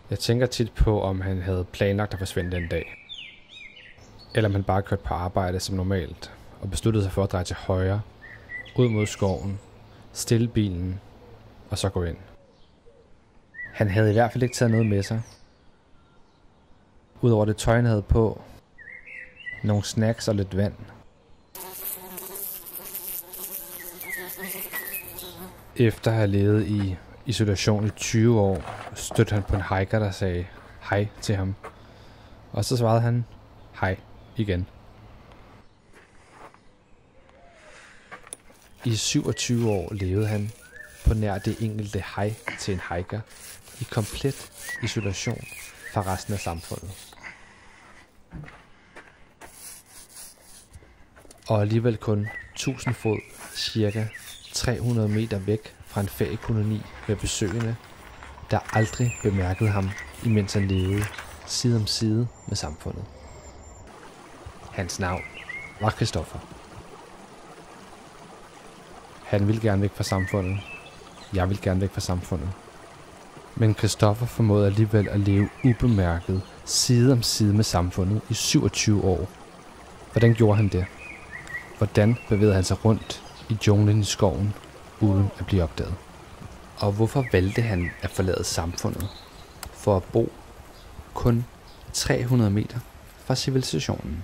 Jeg tænker tit på, om han havde planlagt at forsvinde den dag. Eller om han bare kørte på arbejde som normalt, og besluttede sig for at dreje til højre, ud mod skoven, stille bilen, og så gå ind. Han havde i hvert fald ikke taget noget med sig. Udover det tøj, han havde på, nogle snacks og lidt vand. Efter at have levet i isolation i 20 år, stødte han på en hiker, der sagde hej til ham. Og så svarede han hej igen. I 27 år levede han på nær det enkelte hej til en hiker i komplet isolation fra resten af samfundet. Og alligevel kun 1000 fod, cirka 300 meter væk fra en feriekoloni med besøgende, der aldrig bemærkede ham, imens han levede side om side med samfundet. Hans navn var Christoffer. Han ville gerne væk fra samfundet. Jeg ville gerne væk fra samfundet. Men Christoffer formåede alligevel at leve ubemærket side om side med samfundet i 27 år. Hvordan gjorde han det? Hvordan bevægede han sig rundt i junglen i skoven, uden at blive opdaget? Og hvorfor valgte han at forlade samfundet for at bo kun 300 meter fra civilisationen?